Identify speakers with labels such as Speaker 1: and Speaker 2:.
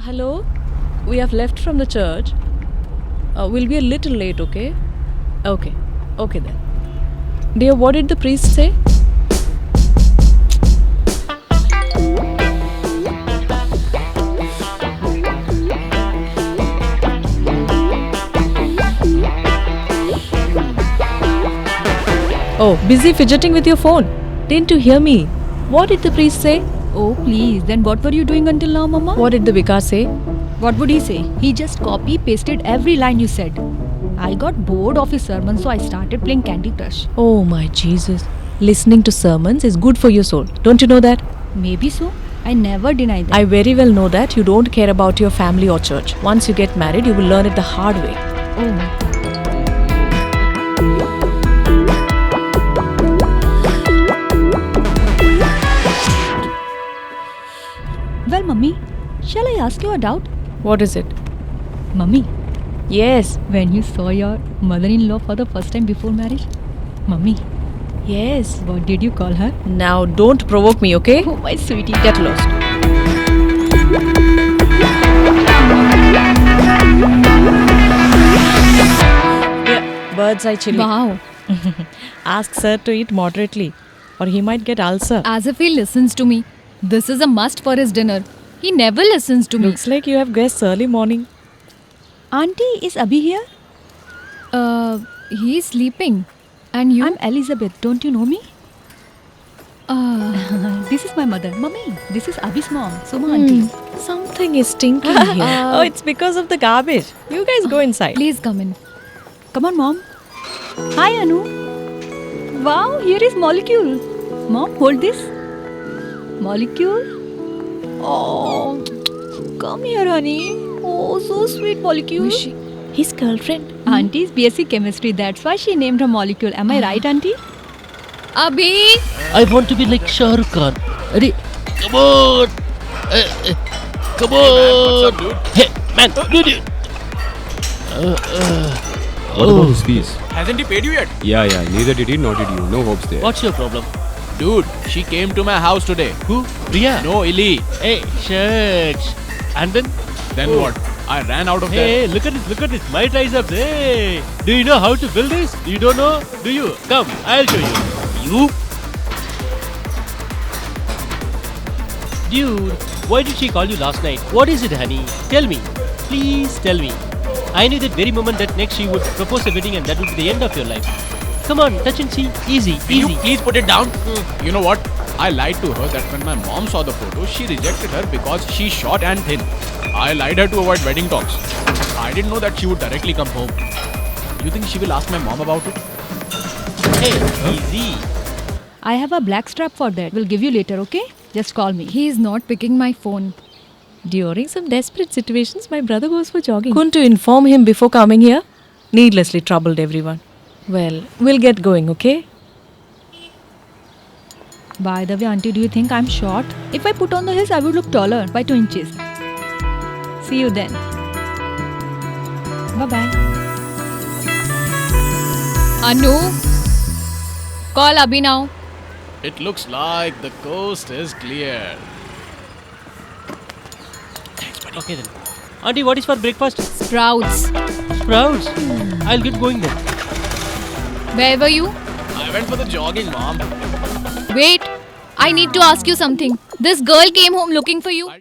Speaker 1: Hello, we have left from the church. We'll be a little late, okay? Okay then. Dear, what did the priest say? Oh, busy fidgeting with your phone. Didn't you hear me? What did the priest say?
Speaker 2: Oh, please. Then what were you doing until now, Mama?
Speaker 1: What did the vicar say?
Speaker 2: What would he say? He just copy-pasted every line you said. I got bored of his sermon, so I started playing Candy Crush.
Speaker 1: Oh my Jesus. Listening to sermons is good for your soul. Don't you know that?
Speaker 2: Maybe so. I never deny that.
Speaker 1: I very well know that you don't care about your family or church. Once you get married, you will learn it the hard way.
Speaker 2: Oh. Well, Mummy, shall I ask you a doubt?
Speaker 1: What is it?
Speaker 2: Mummy,
Speaker 1: Yes.
Speaker 2: when you saw your mother-in-law for the first time before marriage? Mummy,
Speaker 1: Yes.
Speaker 2: what did you call her?
Speaker 1: Now don't provoke me, okay?
Speaker 2: Oh, my sweetie.
Speaker 1: Get lost. Yeah, bird's eye chili.
Speaker 2: Wow.
Speaker 1: Ask sir to eat moderately, or he might get ulcer.
Speaker 3: As if he listens to me. This is a must for his dinner. He never listens to me.
Speaker 1: Looks like you have guests early morning.
Speaker 2: Auntie, is Abhi here?
Speaker 3: He's sleeping. And you?
Speaker 2: I'm Elizabeth. Don't you know me? This is my mother. Mummy, this is Abhi's mom, Suma auntie.
Speaker 1: Something is stinking here. Oh, it's because of the garbage. You guys go inside.
Speaker 3: Please come in.
Speaker 2: Come on, mom. Hi, Anu. Wow, here is Molecule. Mom, hold this. Molecule. Oh, come here, honey. Oh, so sweet, Molecule.
Speaker 3: Who is she?
Speaker 1: His girlfriend.
Speaker 2: Auntie's BSc chemistry. That's why she named her Molecule. Am I right, auntie?
Speaker 3: Abhi!
Speaker 4: I want to be like Shah Rukh Khan. Ready? Come on! Come on! Hey, man, dude!
Speaker 5: What about his fees?
Speaker 6: Hasn't he paid you yet?
Speaker 5: Yeah, neither did he, nor did you. No hopes there.
Speaker 4: What's your problem?
Speaker 6: Dude, she came to my house today.
Speaker 4: Who? Priya?
Speaker 6: No, Illy.
Speaker 4: Hey, shucks. And then?
Speaker 6: Then
Speaker 4: Oh.
Speaker 6: what? I ran out of
Speaker 4: Hey, look at this. My triceps. Hey! Do you know how to build this? You don't know? Do you? Come, I'll show you. You? Dude, why did she call you last night? What is it, honey? Tell me. Please tell me. I knew that very moment that next she would propose a wedding and that would be the end of your life. Come on, touch and see. Easy,
Speaker 6: Can you
Speaker 4: easy.
Speaker 6: please put it down? You know what? I lied to her that when my mom saw the photo, she rejected her because she's short and thin. I lied her to avoid wedding talks. I didn't know that she would directly come home. You think she will ask my mom about it?
Speaker 4: Hey, easy.
Speaker 2: I have a black strap for that. We'll give you later, okay? Just call me.
Speaker 3: He is not picking my phone.
Speaker 1: During some desperate situations, my brother goes for jogging. Couldn't you inform him before coming here? Needlessly troubled everyone. Well, we'll get going, okay?
Speaker 2: By the way, auntie, do you think I'm short? If I put on the heels, I would look taller by 2 inches. See you then. Bye-bye.
Speaker 3: Anu! Call Abhi now.
Speaker 6: It looks like the coast is clear.
Speaker 4: Okay then. Auntie, what is for breakfast?
Speaker 3: Sprouts.
Speaker 4: Sprouts. I'll get going then.
Speaker 3: Where were you?
Speaker 6: I went for the jogging, mom.
Speaker 3: Wait. I need to ask you something. This girl came home looking for you.